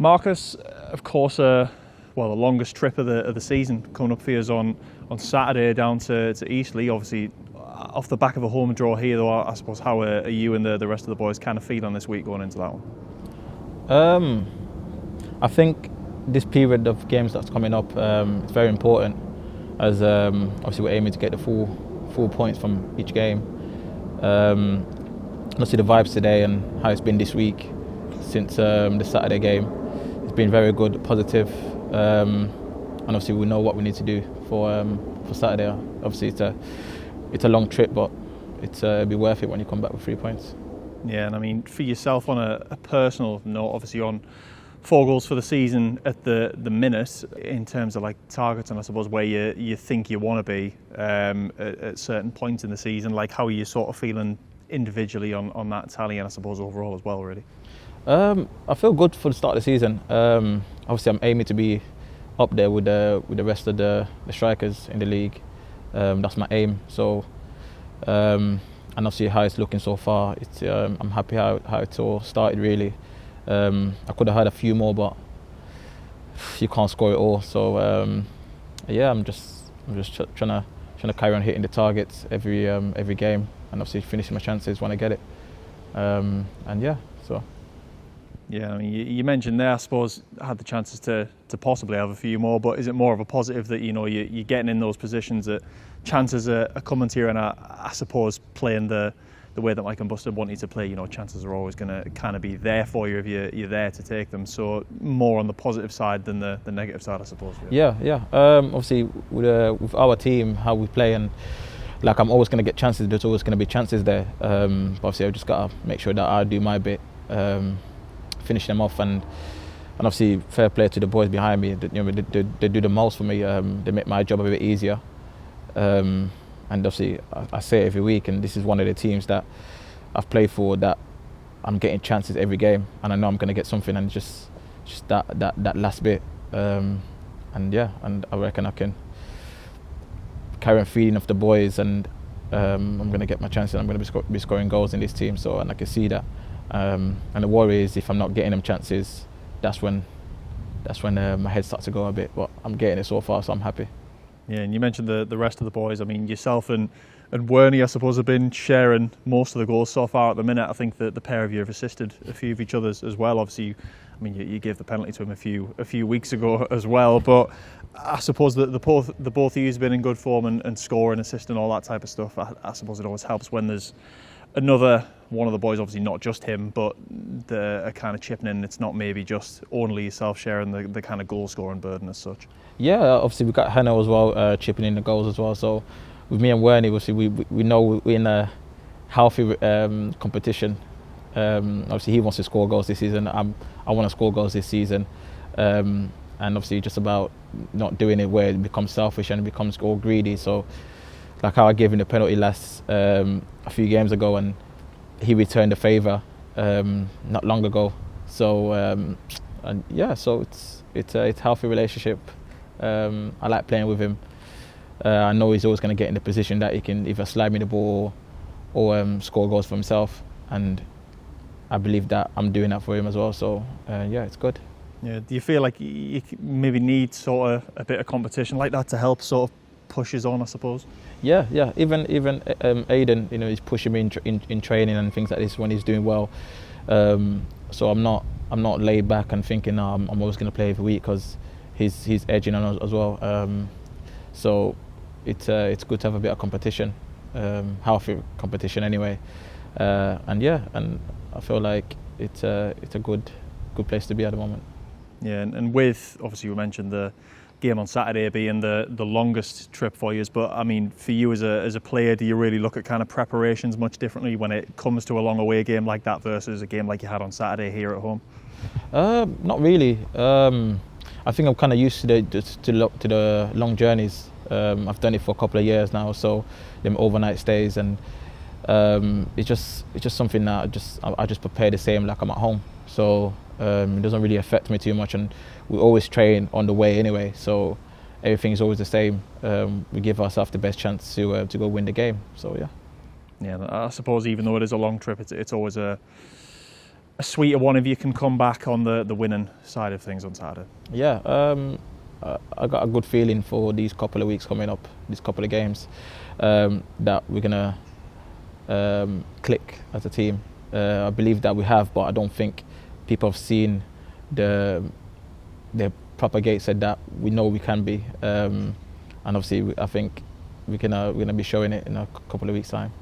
Marcus, of course, the longest trip of the season coming up for you is on Saturday down to Eastleigh. Obviously, off the back of a home draw here, though, I suppose, how are you and the rest of the boys kind of feeling this week going into that one? I think this period of games that's coming up is very important, as obviously we're aiming to get the full points from each game. Let's see the vibes today and how it's been this week since the Saturday game. It's been very good, positive, and obviously we know what we need to do for Saturday. Obviously it's a long trip, but it'll be worth it when you come back with 3 points. Yeah, and I mean, for yourself on a personal note, obviously on 4 goals for the season at the minute, in terms of like targets and I suppose where you think you want to be at certain points in the season, like how are you sort of feeling individually on that tally and I suppose overall as well, really? I feel good for the start of the season. Obviously I'm aiming to be up there with the rest of the strikers in the league. That's my aim. So and obviously how it's looking so far, I'm happy how it all started, really. I could have had a few more, but you can't score it all. So yeah, I'm just trying to carry on hitting the targets every game, and obviously finishing my chances when I get it. And yeah, so. Yeah, I mean, you mentioned there, I suppose, had the chances to possibly have a few more, but is it more of a positive that, you know, you're getting in those positions that chances are coming to you, and I suppose playing the way that Mike and Buster want you to play, you know, chances are always going to kind of be there for you if you're there to take them. So more on the positive side than the negative side, I suppose. Really. Yeah. Obviously, with our team, how we play, and like I'm always going to get chances. There's always going to be chances there. Obviously, I've just got to make sure that I do my bit. Finish them off, and obviously fair play to the boys behind me. You know, they do the most for me. They make my job a bit easier. And obviously I say it every week, and this is one of the teams that I've played for that I'm getting chances every game, and I know I'm going to get something, and just that last bit. And yeah, and I reckon I can carry on feeding off the boys, and I'm going to get my chances. I'm going to be scoring goals in this team, so, and I can see that. And the worry is if I'm not getting them chances, that's when my head starts to go a bit. But I'm getting it so far, so I'm happy. Yeah, and you mentioned the rest of the boys. I mean, yourself and Wearney, I suppose, have been sharing most of the goals so far at the minute. I think that the pair of you have assisted a few of each other's as well. Obviously, I mean, you gave the penalty to him a few weeks ago as well. But I suppose that the both of you have been in good form and scoring, assisting, all that type of stuff. I suppose it always helps when there's another one of the boys, obviously not just him, but the kind of chipping in. It's not maybe just only yourself sharing the kind of goal scoring burden as such. Yeah, obviously we've got Hannah as well, chipping in the goals as well. So with me and Wearney, obviously we know we're in a healthy competition. Obviously he wants to score goals this season. I want to score goals this season. And obviously just about not doing it where it becomes selfish and it becomes all greedy. So like how I gave him the penalty a few games ago, and he returned the favour not long ago. So and yeah, so it's a healthy relationship. I like playing with him. I know he's always going to get in the position that he can either slide me the ball or score goals for himself, and I believe that I'm doing that for him as well. So yeah, it's good. Yeah. Do you feel like you maybe need sort of a bit of competition like that to help sort of push us on, I suppose? Yeah. Even Aiden, you know, he's pushing me in training and things like this when he's doing well. So I'm not laid back and thinking I'm always going to play every week, because he's edging on us as well. So it's good to have a bit of competition, healthy competition anyway. And yeah, and I feel like it's a good place to be at the moment. Yeah, and with, obviously we mentioned the game on Saturday being the longest trip for you, but I mean, for you as a player, do you really look at kind of preparations much differently when it comes to a long away game like that versus a game like you had on Saturday here at home? Not really. I think I'm kind of used to the long journeys. I've done it for a couple of years now, so them overnight stays, and it's just something that I just prepare the same like I'm at home. So it doesn't really affect me too much, and we always train on the way anyway, so everything is always the same. We give ourselves the best chance to go win the game. So yeah. Yeah, I suppose even though it is a long trip, it's always a a sweeter one if you can come back on the winning side of things on Saturday? Yeah, I got a good feeling for these couple of weeks coming up, these couple of games, that we're gonna click as a team. I believe that we have, but I don't think people have seen the proper Gateshead that we know we can be. And obviously, I think we're gonna be showing it in a couple of weeks' time.